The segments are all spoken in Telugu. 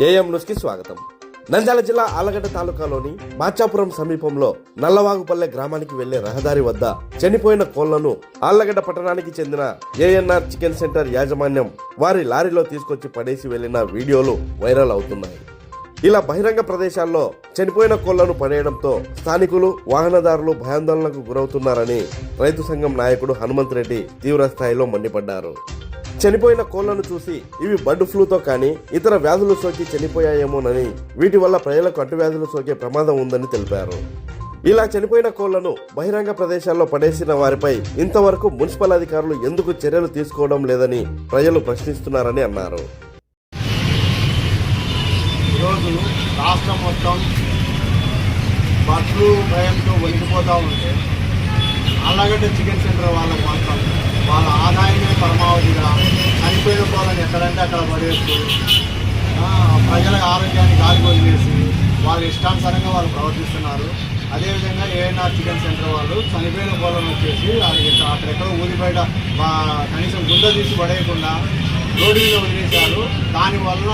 ఏఎం న్యూస్కి స్వాగతం. నంద్యాల జిల్లా ఆళ్లగడ్డ తాలూకాలోని మాచాపురం సమీపంలో నల్లవాగుపల్లె గ్రామానికి వెళ్లే రహదారి వద్ద చనిపోయిన కోళ్లను ఆళ్లగడ్డ పట్టణానికి చెందిన ఏఎన్ఆర్ చికెన్ సెంటర్ యాజమాన్యం వారి లారీలో తీసుకొచ్చి పడేసి వెళ్లిన వీడియోలు వైరల్ అవుతున్నాయి. ఇలా బహిరంగ ప్రదేశాల్లో చనిపోయిన కోళ్లను పడేయడంతో స్థానికులు వాహనదారులు భయాందోళనకు గురవుతున్నారని రైతు సంఘం నాయకుడు హనుమంత్ రెడ్డి తీవ్ర స్థాయిలో మండిపడ్డారు. చనిపోయిన కోళ్లను చూసి ఇవి బర్డ్ ఫ్లూతో కానీ ఇతర వ్యాధులు సోకి చనిపోయాయేమోనని, వీటి వల్ల ప్రజలకు అంటువ్యాధులు సోకే ప్రమాదం ఉందని తెలిపారు. ఇలా చనిపోయిన కోళ్లను బహిరంగ ప్రదేశాల్లో పడేసిన వారిపై ఇంతవరకు మున్సిపల్ అధికారులు ఎందుకు చర్యలు తీసుకోవడం లేదని ప్రజలు ప్రశ్నిస్తున్నారని అన్నారు. ఈరోజు రాష్ట్రం మొత్తం బర్డ్ ఫ్లూ భయంతో వణికిపోతూ ఉంటే ఆళ్లగడ్డ చికెన్ సెంటర్ వాళ్ళకు మాత్రం వాళ్ళ ఆదాయమే పరమావధిగా చనిపోయిన కోళ్ళని ఎక్కడంటే అక్కడ పడేస్తూ ప్రజల ఆరోగ్యాన్ని గాలి వదిలేసి వాళ్ళ ఇష్టానుసారంగా వాళ్ళు ప్రవర్తిస్తున్నారు. అదేవిధంగా ఏఎన్ఆర్ చికెన్ సెంటర్ వాళ్ళు చనిపోయిన కోళ్ళను వచ్చేసి అక్కడెక్కడో ఊరి బయట కనీసం గుంత తీసి పడేయకుండా రోడ్డు మీద వదిలేశారు. దానివల్ల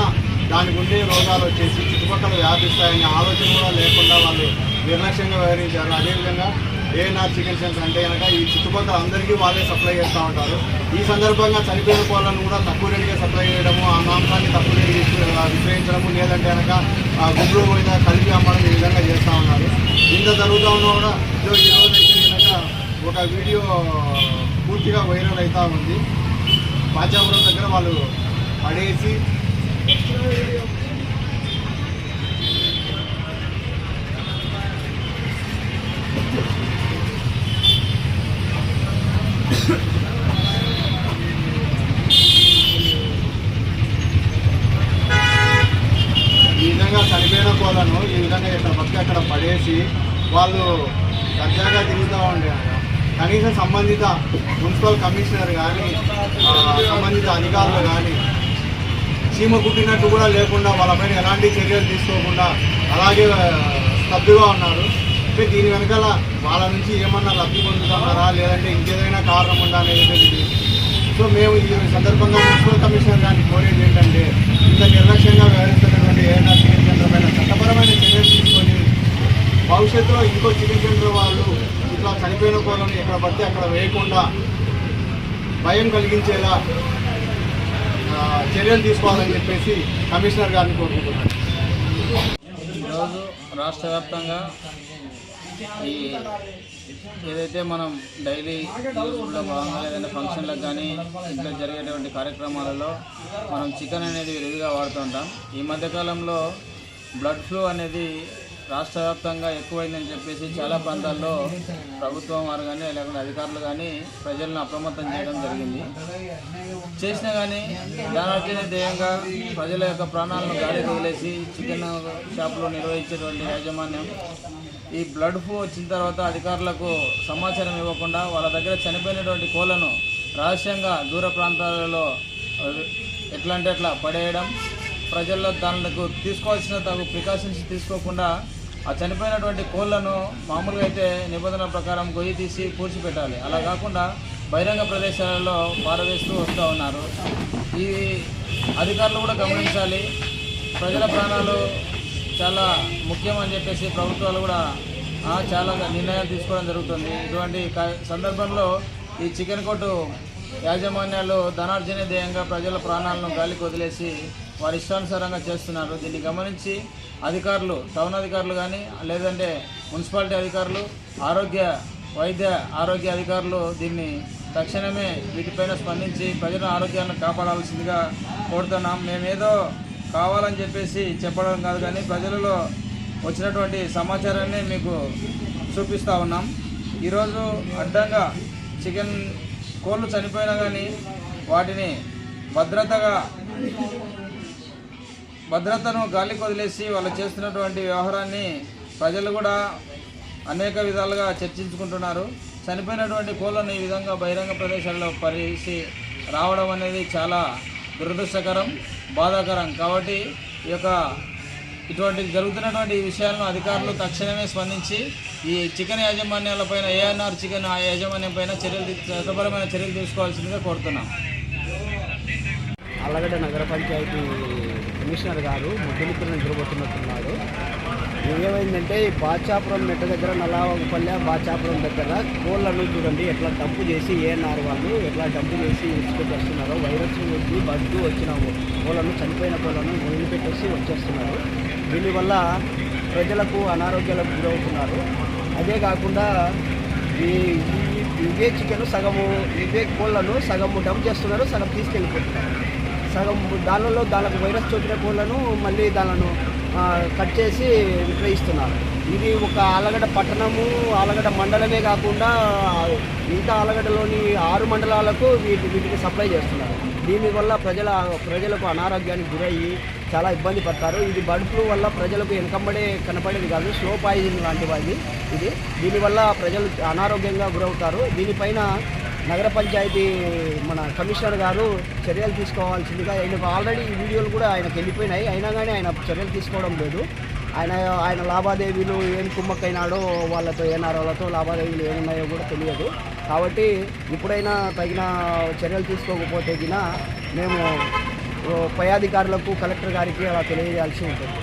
దానికి ఉండే రోగాలు వచ్చేసి చుట్టుపక్కల వ్యాపిస్తాయనే ఆలోచన కూడా లేకుండా వాళ్ళు నిర్లక్ష్యంగా వ్యవహరించారు. అదేవిధంగా ఏఎన్ఆర్ చికెన్ సెంటర్ అంటే కనుక ఈ చుట్టుపక్కల అందరికీ వాళ్ళే సప్లై చేస్తూ ఉంటారు. ఈ సందర్భంగా చనిపోయిన కోళ్ళను కూడా తక్కువ రేటుగా సప్లై చేయడము, ఆ మాంసాన్ని తక్కువ రేటుకి విక్రయించడము, లేదంటే కనుక గుడ్లు పోయినా కలిపి అమ్మడం ఈ విధంగా చేస్తూ ఉన్నారు. ఇంత జరుగుతూ ఉన్నా కూడా ఈరోజు అయితే కనుక ఒక వీడియో పూర్తిగా వైరల్ అవుతూ ఉంది. మాచాపురం దగ్గర వాళ్ళు పడేసి ఈ విధంగా చనిపోయిన కోళ్ళను ఈ విధంగా ఇక్కడ పక్క అక్కడ పడేసి వాళ్ళు దర్జాగా తిరుగుతూ ఉండే కనీసం సంబంధిత మున్సిపల్ కమిషనర్ కానీ సంబంధిత అధికారులు కానీ చీమ కుట్టినట్టు కూడా లేకుండా వాళ్ళపైన ఎలాంటి చర్యలు తీసుకోకుండా అలాగే స్తబ్దుగా ఉన్నారు. అంటే దీని వెనకాల వాళ్ళ నుంచి ఏమన్నా లబ్ధి పొందుతున్నారా లేదంటే ఇంకేదైనా కారణం ఉందా అనేది తెలియదు. సో మేము ఈ సందర్భంగా మున్సిపల్ కమిషనర్ గారిని కోరేది ఏంటంటే ఇంత నిర్లక్ష్యంగా వ్యవహరిస్తున్నటువంటి ఏఎన్ఆర్ చికెన్ సెంటర్ పైన చట్టపరమైన చర్యలు తీసుకొని భవిష్యత్తులో ఇంకో చికెన్ సెంటర్ వాళ్ళు ఇట్లా చనిపోయిన కోళ్ళను ఎక్కడ పడితే అక్కడ వేయకుండా భయం కలిగించేలా చర్యలు తీసుకోవాలని చెప్పేసి కమిషనర్ గారిని కోరుకుంటున్నాను. ఈరోజు రాష్ట్ర వ్యాప్తంగా ఈ ఏదైతే మనం డైలీ యూస్ఫుల్లో భాగంగా ఏదైనా ఫంక్షన్లకు కానీ ఇంట్లో జరిగేటువంటి కార్యక్రమాలలో మనం చికెన్ అనేది విరివిగా వాడుతుంటాం. ఈ మధ్యకాలంలో బ్లడ్ ఫ్లూ అనేది రాష్ట్ర వ్యాప్తంగా ఎక్కువైందని చెప్పేసి చాలా ప్రాంతాల్లో ప్రభుత్వం వారు కానీ లేకుంటే అధికారులు కానీ ప్రజలను అప్రమత్తం చేయడం జరిగింది. చేసినా కానీ దాని ధ్యేయంగా ప్రజల యొక్క ప్రాణాలను గాలికి వదిలేసి చికెన్ షాపులో నిర్వహించేటువంటి యాజమాన్యం ఈ బ్లడ్ ఫ్లూ వచ్చిన తర్వాత అధికారులకు సమాచారం ఇవ్వకుండా వాళ్ళ దగ్గర చనిపోయినటువంటి కోళ్లను రహస్యంగా దూర ప్రాంతాలలో ఎట్లా అంటే అట్లా పడేయడం, ప్రజల్లో దానికి తీసుకోవాల్సిన తగు ప్రికాషన్స్ తీసుకోకుండా ఆ చనిపోయినటువంటి కోళ్లను మామూలుగా అయితే నిబంధనల ప్రకారం గొయ్యి తీసి పూడ్చిపెట్టాలి, అలా కాకుండా బహిరంగ ప్రదేశాలలో పారవేస్తూ వస్తూ ఉన్నారు. ఈ అధికారులు కూడా గమనించాలి. ప్రజల ప్రాణాలు చాలా ముఖ్యమని చెప్పేసి ప్రభుత్వాలు కూడా చాలా నిర్ణయాలు తీసుకోవడం జరుగుతుంది. ఇటువంటి సందర్భంలో ఈ చికెన్ కొట్టు యాజమాన్యాలు ధనార్జన ధ్యేయంగా ప్రజల ప్రాణాలను గాలికి వదిలేసి వారి ఇష్టానుసారంగా చేస్తున్నారు. దీన్ని గమనించి అధికారులు, టౌన్ అధికారులు కానీ లేదంటే మున్సిపాలిటీ అధికారులు, వైద్య ఆరోగ్య అధికారులు దీన్ని తక్షణమే వీటిపైన స్పందించి ప్రజల ఆరోగ్యాన్ని కాపాడాల్సిందిగా కోరుతున్నాం. మేమేదో కావాలని చెప్పేసి చెప్పడం కాదు, కానీ ప్రజలలో వచ్చినటువంటి సమాచారాన్ని మీకు చూపిస్తూ ఉన్నాం. ఈరోజు అడ్డంగా చికెన్ కోళ్ళు చనిపోయినా కానీ వాటిని భద్రతను గాలికి వదిలేసి వాళ్ళు చేస్తున్నటువంటి వ్యవహారాన్ని ప్రజలు కూడా అనేక విధాలుగా చర్చించుకుంటున్నారు. చనిపోయినటువంటి కోళ్ళను ఈ విధంగా బహిరంగ ప్రదేశాల్లో పరిసి రావడం అనేది చాలా దురదృష్టకరం, బాధాకరం. కాబట్టి ఇటువంటి జరుగుతున్నటువంటి ఈ విషయాలను అధికారులు తక్షణమే స్పందించి ఈ చికెన్ యాజమాన్యాలపైన ఏఎన్ఆర్ చికెన్ యాజమాన్యం పైన చట్టపరమైన చర్యలు తీసుకోవాల్సిందిగా కోరుతున్నాం. ఆళ్లగడ్డ నగర పంచాయతీ కమిషనర్ గారు ముఖ్యమంత్రిని నిద్రపోతున్నట్టున్నాడు. ఏమైందంటే ఈ బాచాపురం మెట్ట దగ్గర నల్లవాగుపల్లె బాచాపురం దగ్గర కోళ్ళను చూడండి ఎట్లా డంపు చేసి ఏఎన్ఆర్ వాళ్ళు ఎట్లా డంపు చేసి విడిచిపెట్టేస్తున్నారో. వైరస్ వచ్చి బడ్డు వచ్చిన కోళ్ళను చనిపోయిన కోళ్ళను వదిలిపెట్టేసి వచ్చేస్తున్నారు. దీనివల్ల ప్రజలకు అనారోగ్యాలకు గురవుతున్నారు. అదే కాకుండా ఇవే చికెన్ సగము ఇవే కోళ్ళను సగము డంప్ చేస్తున్నారు, సగం తీసుకెళ్ళిపోతున్నారు. సగం దానికి వైరస్ సోకిన కోళ్ళను మళ్ళీ దానిను కట్ చేసి విక్రయిస్తున్నారు. ఇది ఒక ఆలగడ్డ పట్టణము ఆలగడ్డ మండలమే కాకుండా మిగతా ఆలగడ్డలోని 6 మండలాలకు వీటికి సప్లై చేస్తున్నారు. దీనివల్ల ప్రజలకు అనారోగ్యానికి గురయ్యి చాలా ఇబ్బంది పడతారు. ఇది బర్డ్ ఫ్లూ వల్ల ప్రజలకు వెనకంబడే కనపడేది కాదు, స్లో పాయిజన్ లాంటివి ఇది. దీనివల్ల ప్రజలు అనారోగ్యంగా గురవుతారు. దీనిపైన నగర పంచాయతీ మన కమిషనర్ గారు చర్యలు తీసుకోవాల్సిందిగా, ఆయనకు ఆల్రెడీ ఈ వీడియోలు కూడా ఆయనకు వెళ్ళిపోయినాయి, అయినా కానీ ఆయన చర్యలు తీసుకోవడం లేదు. ఆయన లావాదేవీలు ఏం కుమ్మక్కైనాడో వాళ్ళతో ఏనారోలతో లావాదేవీలు ఏమున్నాయో కూడా తెలియదు. కాబట్టి ఇప్పుడైనా తగిన చర్యలు తీసుకోకపోతే గిన మేము పై అధికారులకు కలెక్టర్ గారికి అలా తెలియజేయాల్సి ఉంటుంది.